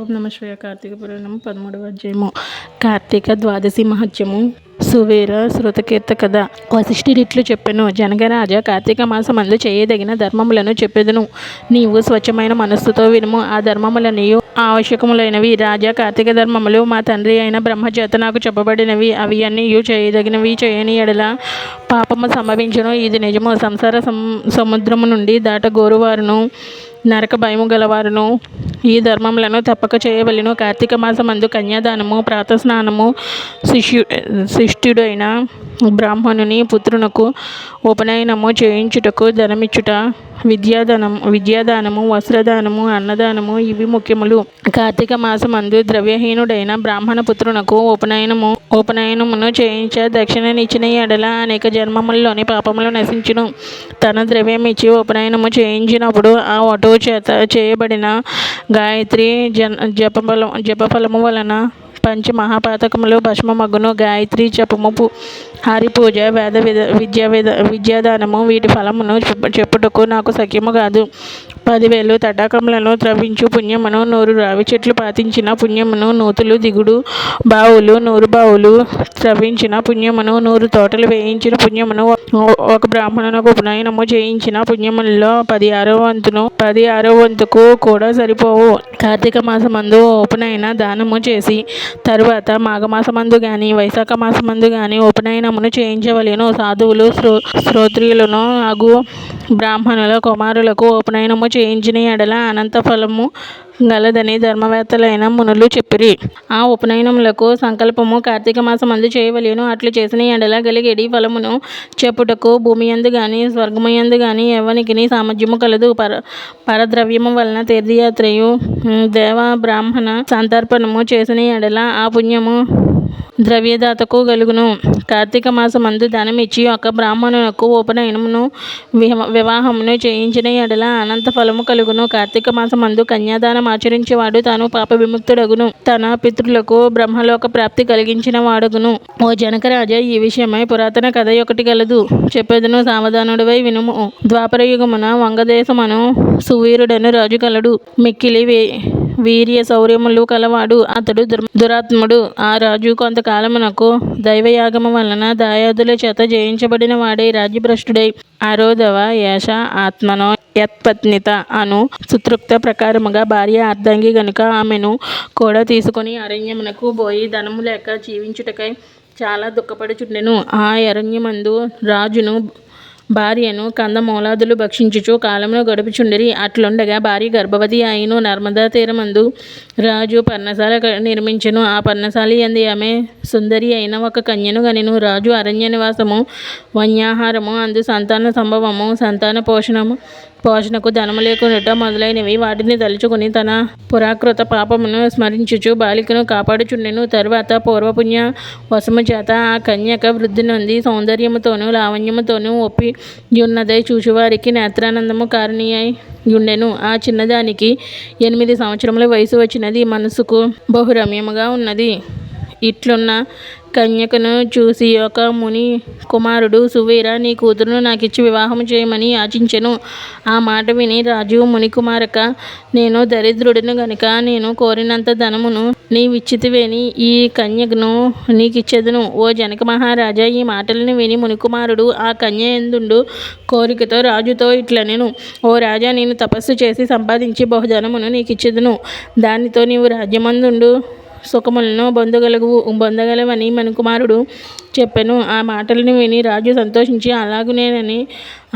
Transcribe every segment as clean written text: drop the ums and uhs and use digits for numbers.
ఓం నమ శివాయ. కార్తీక పురాణం 13వ అధ్యాయము. కార్తీక ద్వాదశి మహత్యము. సువీర శృతకీర్త కథ. వశిష్ఠుడిట్లు చెప్పెను. జనగరాజ, కార్తీక మాసమందు చేయదగిన ధర్మములను చెప్పెదను. నీవు స్వచ్ఛమైన మనస్సుతో వినుము. ఆ ధర్మములనియు ఆవశ్యకములైనవి. రాజా, కార్తీక ధర్మములు మా తండ్రి అయిన బ్రహ్మచేత నాకు చెప్పబడినవి. అవి అన్నీయు చేయదగినవి. చేయని ఎడల పాపము సంభవించును. ఇది నిజము. సంసార సముద్రము నుండి దాటగోరువారును నరక భయము గలవారును ఈ ధర్మములను తప్పక చేయవలెను. కార్తీక మాసమందు కన్యాదానము, ప్రాతస్నానము, శిష్టుడైన బ్రాహ్మణుని పుత్రునకు ఉపనయనము చేయించుటకు ధనమిచ్చుట, విద్యాదానము, వస్త్రదానము, అన్నదానము ఇవి ముఖ్యములు. కార్తీక మాసమందు ద్రవ్యహీనుడైన బ్రాహ్మణ పుత్రునకు ఉపనయనమును చేయించ దక్షిణనిచ్చిన ఎడల అనేక జన్మములలోని పాపములు నశించును. తన ద్రవ్యమిచ్చి ఉపనయనము చేయించినప్పుడు ఆ వటువు చేత చేయబడిన గాయత్రి జపఫలము వలన పంచమహాపాతకములు భస్మమగును. గాయత్రి జపము, హరిపూజ, విద్యాదానము వీటి ఫలమును చెప్పుటకు నాకు సఖ్యము కాదు. 10,000 తటాకములను త్రవ్వించు పుణ్యమును, 100 రావి చెట్లు పాతించిన పుణ్యమును, నూతులు దిగుడు బావులు 100 బావులు త్రవ్వించిన పుణ్యమును, 100 తోటలు వేయించిన పుణ్యమును, ఒక బ్రాహ్మణునకు ఉపనయనము చేయించిన పుణ్యములలో 16వ వంతుకు కూడా సరిపోవు. కార్తీక మాసమందు ఉపనయన దానము చేసి తరువాత మాఘమాసమందు గాని వైశాఖ మాసమందు గాని ఉపనయనమును చేయించవలెను. సాధువులు శ్రోత్రియులను అగు బ్రాహ్మణుల కుమారులకు ఉపనయనము చేయించిన ఎడల అనంత ఫలము గలదని ధర్మవేత్తలైన మునులు చెప్పిరి. ఆ ఉపనయనములకు సంకల్పము కార్తీక మాసమందు చేయవలెను. అట్లు చేసిన ఎడల గలిగేడి ఫలమును చెప్పుటకు భూమియందు గాని స్వర్గముయందు గాని ఎవ్వనికిని సామర్థ్యము కలదు. పరద్రవ్యము వలన తీర్థయాత్రయు దేవ బ్రాహ్మణ సంతర్పణము చేసిన ఎడల ఆ పుణ్యము ద్రవ్యదాతకు గలుగును. కార్తీక మాసమందు ధనమిచ్చి ఒక బ్రాహ్మణునకు ఉపనయనమును వివాహమును చేయించిన ఎడల అనంత ఫలము కలుగును. కార్తీక మాసమందు కన్యాదానం ఆచరించేవాడు తాను పాప విముక్తుడగును. తన పితృలకు బ్రహ్మలోక ప్రాప్తి కలిగించిన వాడగును. ఓ జనకరాజ, ఈ విషయమై పురాతన కథ ఒకటి గలదు, చెప్పెదను, సావధానుడివై వినుము. ద్వాపరయుగమున వంగదేశమును సువీరుడను రాజు కలడు. మిక్కిలి వీర్య శౌర్యములు కలవాడు. అతడు దురాత్ముడు. ఆ రాజు కొంతకాలమునకు దైవయాగము వలన దాయాదుల చేత జయించబడిన వాడై రాజ్యభ్రష్టుడై ఆరోధవ ఏష ఆత్మనో యత్పత్నిత అను సుతృక్త ప్రకారముగా భార్య అర్ధాంగి గనుక ఆమెను కూడా తీసుకొని అరణ్యమునకు పోయి ధనము లేక జీవించుటకై చాలా దుఃఖపడుచుండెను. ఆ అరణ్యమందు రాజును భార్యను కందమూలాదులు భక్షించుచు కాలమును గడుపుచుండిరి. అట్లుండగా భార్య గర్భవతి అయిను. నర్మదా తీరమందు రాజు పర్ణశాల నిర్మించెను. ఆ పర్ణశాల యందు ఆమె సుందరి అయిన ఒక కన్యను గనెను. రాజు అరణ్య నివాసము, వన్యాహారము, అందు సంతాన సంభవము, సంతాన పోషణకు ధనము లేకునుట మొదలైనవి వాటిని తలుచుకుని తన పురాకృత పాపమును స్మరించుచు బాలికను కాపాడుచుండెను. తరువాత పూర్వపుణ్య వశము చేత ఆ కన్యక వృద్ధి నొంది సౌందర్యముతోనూ లావణ్యముతోనూ ఒప్పి యున్నదై చూచువారికి నేత్రానందము కారణి అయి యుండెను. ఆ చిన్నదానికి 8 సంవత్సరముల వయసు వచ్చినది. మనసుకు బహురమ్యముగా ఉన్నది. ఇట్లున్న కన్యకను చూసి ఒక ముని కుమారుడు, సువీర, నీ కూతురును నాకిచ్చి వివాహము చేయమని యాచించెను. ఆ మాట విని రాజు, ముని కుమారక, నేను దరిద్రుడును గనుక నేను కోరినంత ధనమును నీవిచ్చితివేని ఈ కన్యకను నీకిచ్చెదను. ఓ జనక మహారాజా, ఈ మాటలను విని మునికుమారుడు ఆ కన్య యందుండు కోరికతో రాజుతో ఇట్లనెను. ఓ రాజా, నేను తపస్సు చేసి సంపాదించి బహుధనమును నీకిచ్చెదను. దానితో నీవు రాజ్యమందుండు సుఖములను పొందగలవని మనుకుమారుడు చెప్పెను. ఆ మాటలను విని రాజు సంతోషించి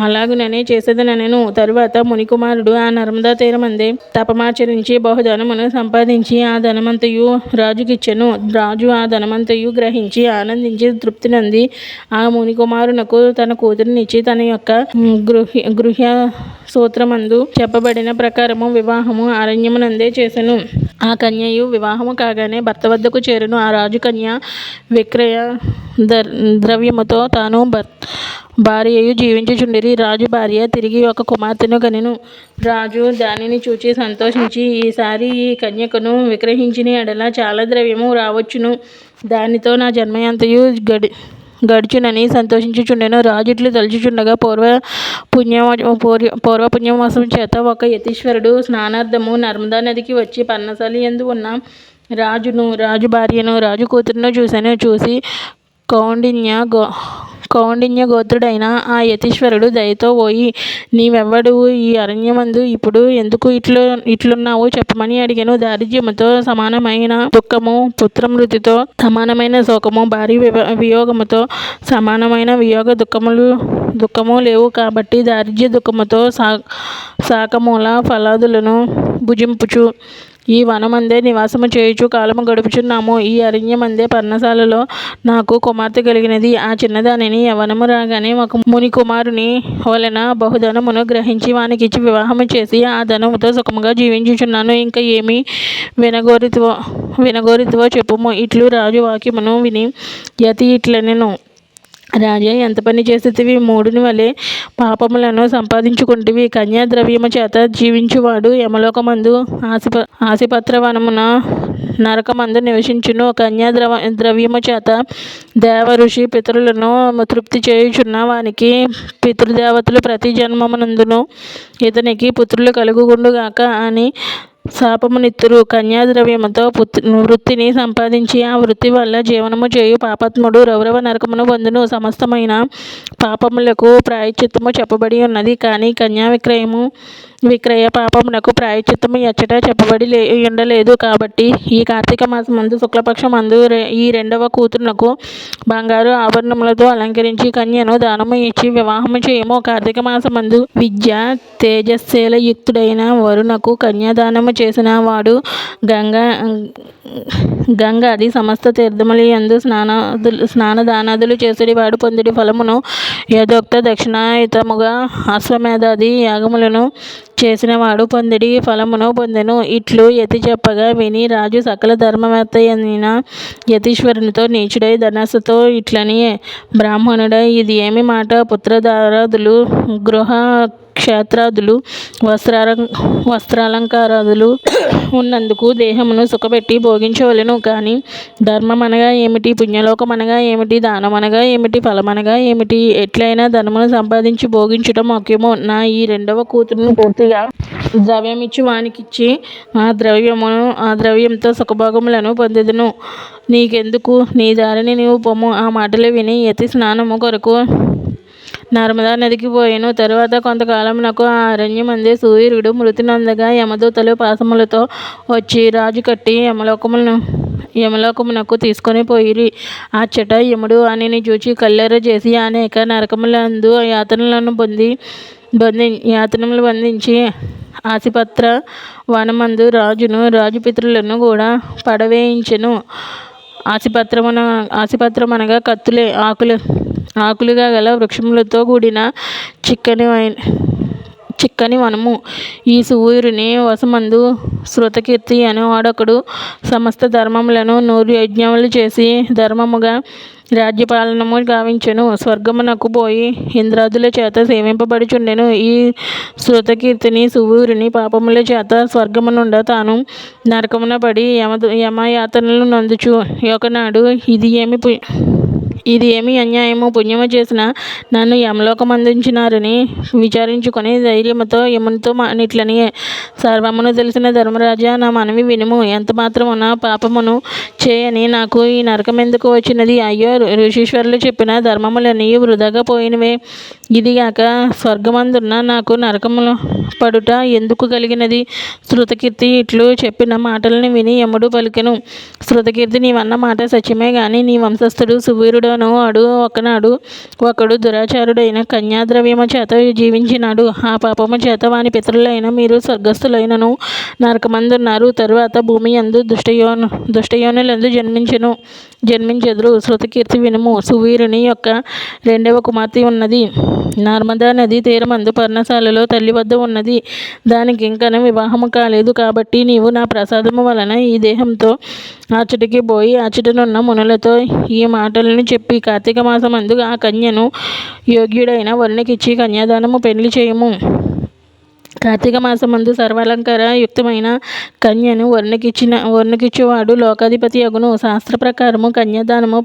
అలాగుననే చేసేదనెను. తరువాత మునికుమారుడు ఆ నర్మదా తీరమందే తపమాచరించి బహుధనమును సంపాదించి ఆ ధనమంతయు రాజుకిచ్చెను. రాజు ఆ ధనమంతయు గ్రహించి ఆనందించి తృప్తి నంది ఆ మునికుమారునకు తన కూతురినిచ్చి తన యొక్క గృహ్య సూత్రమందు చెప్పబడిన ప్రకారము వివాహము అరణ్యమునందే చేసెను. ఆ కన్యయు వివాహము కాగానే భర్త వద్దకు చేరును. ఆ రాజు కన్య విక్రయ ద్రవ్యముతో తాను భార్యయు జీవించుచుండిరి. రాజు భార్య తిరిగి ఒక కుమార్తెను గనెను. రాజు దానిని చూచి సంతోషించి, ఈసారి ఈ కన్యకను విక్రయించిన ఎడల చాలా ద్రవ్యము రావచ్చును. దానితో నా జన్మయంతయు గడుచునని సంతోషించుచుండెను. రాజు ఇట్లు తలుచుచుండగా పూర్వపుణ్యవాసం చేత ఒక యతీశ్వరుడు స్నానార్థము నర్మదా నదికి వచ్చి పర్ణశాల యందు ఉన్న రాజు భార్యను రాజు కూతురును చూశాను. చూసి కౌండిన్య గోత్రుడైన ఆ యతీశ్వరుడు దయతో, ఓయి నీవెవ్వడు, ఈ అరణ్యమందు ఇప్పుడు ఎందుకు ఇట్లున్నావు చెప్పమని అడిగాను. దారిద్ర్యముతో సమానమైన దుఃఖము, పుత్రమృతితో సమానమైన శోకము, భార్య వియోగముతో సమానమైన వియోగ దుఃఖము లేవు కాబట్టి దారిద్ర్య దుఃఖముతో శాకమూల ఫలాదులను భుజింపుచు ఈ వనమందే నివాసము చేయుచు కాలము గడుపుచున్నాము. ఈ అరణ్యమందే పర్ణశాలలో నాకు కుమార్తె కలిగినది. ఆ చిన్నదానిని యవ్వనము రాగానే ఒక ముని కుమారుని వలన బహుధనమును గ్రహించి వానికిచ్చి వివాహము చేసి ఆ ధనముతో సుఖముగా జీవించుచున్నాను. ఇంకా ఏమి వినగోరితివో చెప్పుము. ఇట్లు రాజు వాక్యమును విని యతి ఇట్లనెను. రాజా, ఎంత పని చేసేటివి? మూఢుని వలె పాపములను సంపాదించుకుంటివి. కన్యా ద్రవ్యము చేత జీవించువాడు యమలోకమందు ఆశిపత్రవనమున నరకమందు నివసించును. కన్యా ద్రవ్యము చేత దేవ ఋషి పితరులను తృప్తి చేయుచున్న వానికి పితృదేవతలు ప్రతి జన్మమునందును ఇతనికి పుత్రులు కలుగుకుండుగాక అని శాపమునిత్తురు. కన్యాద్రవ్యముతో వృత్తిని సంపాదించి ఆ వృత్తి వల్ల జీవనము చేయు పాపాత్ముడు రౌరవ నరకమును పొందును. సమస్తమైన పాపములకు ప్రాయశ్చిత్తము చెప్పబడి ఉన్నది, కానీ కన్యా విక్రయ పాపమునకు ప్రాయశ్చిత్తము ఎచ్చట చెప్పబడి ఉండలేదు. కాబట్టి ఈ కార్తీక మాసమందు శుక్లపక్షమందు ఈ రెండవ కూతురునకు బంగారు ఆభరణములతో అలంకరించి కన్యను దానము ఇచ్చి వివాహము చేయము. కార్తీక మాసమందు విద్యా తేజస్సేలయుక్తుడైన వరునకు కన్యాదానము చేసిన వాడు గంగాది సమస్త తీర్థములయందు స్నానదానాదులు చేసడి వాడు పొందిడి ఫలమును యథోక్త దక్షిణాయుతముగా అశ్వమేధాది యాగములను చేసినవాడు పొందిడి ఫలమును పొందెను. ఇట్లు యతి చెప్పగా విని రాజు సకల ధర్మవేత్తయైన యతీశ్వరునితో నీచుడై ధనస్సుతో ఇట్లని, బ్రాహ్మణుడై ఇది ఏమి మాట? పుత్రధారాదులు, గృహ క్షేత్రాదులు, వస్త్రాలంకారాదులు ఉన్నందుకు దేహమును సుఖపెట్టి భోగించవలెను. కానీ ధర్మమనగా ఏమిటి? పుణ్యలోకమనగా ఏమిటి? దానమనగా ఏమిటి? ఫలమనగా ఏమిటి? ఎట్లయినా ధనమును సంపాదించి భోగించుట ముఖ్యము. నా ఈ రెండవ కూతురును పూర్తిగా ద్రవ్యమిచ్చి వానికిచ్చి ఆ ద్రవ్యంతో సుఖభోగములను పొందెదను. నీకెందుకు? నీ దారిని నీవు పొమ్ము. ఆ మాటలు విని యతి స్నానము కొరకు నర్మదా నదికి పోయెను. తరువాత కొంతకాలమునకు ఆ అరణ్యమందే సూర్యుడు మృతి నొందగా యమదూతలు పాశములతో వచ్చి రాజు కట్టి యమలోకమునకు తీసుకొని పోయిరి. అచ్చట యముడు వానిని చూచి కల్లెర చేసి అనేక నరకములందు యాతనములు బంధించి ఆశిపత్ర వనమందు రాజుపితరులను కూడా పడవేయించెను. ఆశిపత్రమనగా కత్తులే. ఆకులుగా గల వృక్షములతో కూడిన చిక్కని వనము. ఈ సూర్యుని వశమందు శృతకీర్తి అను వాడొకడు సమస్త ధర్మములను 100 యజ్ఞములు చేసి ధర్మముగా రాజ్యపాలనము గావించెను. స్వర్గమునకు పోయి ఇంద్రాదుల చేత సేవింపబడుచుండెను. ఈ శృతకీర్తిని సూర్యుని పాపముల చేత స్వర్గమునుండ తాను నరకమున పడి యమయాతనలు నొందుచు ఒకనాడు ఇది ఏమి అన్యాయము? పుణ్యము చేసిన నన్ను యమలోకమందించినారని విచారించుకొని ధైర్యముతో యమునితో నిట్లని, సర్వమును తెలిసిన ధర్మరాజా, నా మనవి వినుము. ఎంత మాత్రమున పాపమును చేయని నాకు ఈ నరకమెందుకు వచ్చినది? అయ్యో, ఋషీశ్వరులు చెప్పిన ధర్మములన్నీ వృధాగా పోయినవే. ఇదిగాక స్వర్గమందున్న నాకు నరకములు పడుట ఎందుకు కలిగినది? శృతకీర్తి ఇట్లు చెప్పిన మాటలను విని యముడు పలికెను. శృతకీర్తి, నీవన్న మాట సత్యమే గాని నీ వంశస్థుడు సువీరుడను ఒకడు దురాచారుడైన కన్యాద్రవ్యము చేత జీవించినాడు. ఆ పాపము చేత వాని పితరులైన మీరు స్వర్గస్థులైనను నరకమందున్నారు. తరువాత భూమి యందు దుష్టయోనులందు జన్మించెదరు. శృతకీర్తి వినుము. సువీరుని యొక్క రెండవ కుమార్తె ఉన్నది. నర్మదా నది తీరమందు పర్ణశాలలో తల్లి వద్ద ఉన్నది. దానికి ఇంకను వివాహము కాలేదు. కాబట్టి నీవు నా ప్రసాదము వలన ఈ దేహంతో అచ్చటికి పోయి అచ్చటనున్న మునులతో ఈ మాటలను చెప్పి కార్తీక మాసమందు ఆ కన్యను యోగ్యుడైన వరునికిచ్చి కన్యాదానము పెండ్లి చేయుము. కార్తీక మాసమందు సర్వాలంకార యుక్తమైన కన్యను వరునికిచ్చువాడు లోకాధిపతి అగును. శాస్త్ర ప్రకారము కన్యాదానము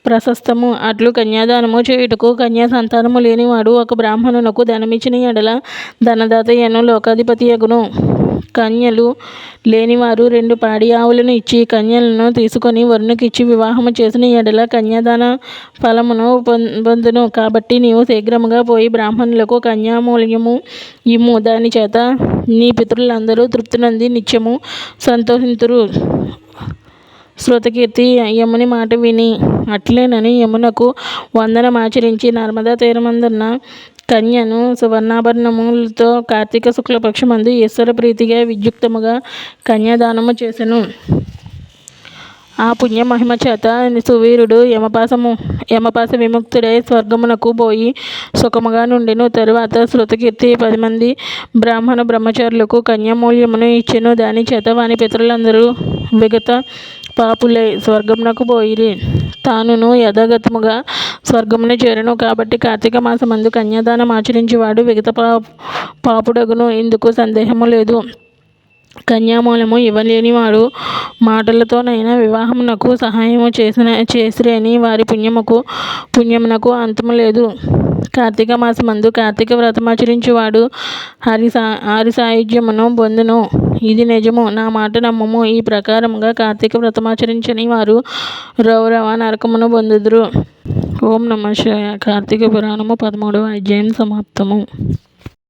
ప్రశస్తము. అట్లు కన్యాదానము చేయుటకు కన్యా సంతానము లేనివాడు ఒక బ్రాహ్మణునకు ధనమిచ్చిన ఎడల ధనదాత యను లోకాధిపతి యగును. కన్యలు లేనివారు 2 పాడి ఆవులను ఇచ్చి కన్యలను తీసుకొని వరునికిచ్చి వివాహము చేసిన ఎడల కన్యాదాన ఫలమును పొందును. కాబట్టి నీవు శీఘ్రముగా పోయి బ్రాహ్మణులకు కన్యామూల్యము ఇమ్ము. దాని చేత నీ పితరులందరూ తృప్తి నొంది నిత్యము సంతోషింతురు. శృతకీర్తి యముని మాట విని అట్లేనని యమునకు వందనమాచరించి నర్మదా తీరమందున్న కన్యను సువర్ణాభరణములతో కార్తీక శుక్లపక్షమందు ఈశ్వర ప్రీతిగా విద్యుక్తముగా కన్యాదానము చేసెను. ఆ పుణ్య మహిమ చేత సువీరుడు యమపాశ విముక్తుడై స్వర్గమునకు పోయి సుఖముగా నుండెను. తరువాత శృతకీర్తి 10 మంది బ్రహ్మచారులకు కన్యామూల్యమును ఇచ్చెను. దాని చేత వాని పితరులందరూ విగత పాపులై స్వర్గమునకు పోయిరి. తానును యథాగతముగా స్వర్గమును చేరెను. కాబట్టి కార్తీక మాసమందు కన్యాదానం ఆచరించువాడు విగత పాపుడగును. ఇందుకు సందేహము లేదు. కన్యామూలము ఇవ్వలేనివాడు మాటలతోనైనా వివాహమునకు సహాయము చేసిరేని వారి పుణ్యమునకు అంతము లేదు. కార్తీక మాసమందు కార్తీక వ్రతమాచరించువాడు హరి సాయుజ్యమును పొందును. ఇది నిజము. నా మాట నమ్ముము. ఈ ప్రకారముగా కార్తీక వ్రతమాచరించని వారు రౌరవ నరకమును పొందుదురు. ఓం నమః శివాయ. కార్తీక పురాణము 13వ అధ్యాయం సమాప్తము.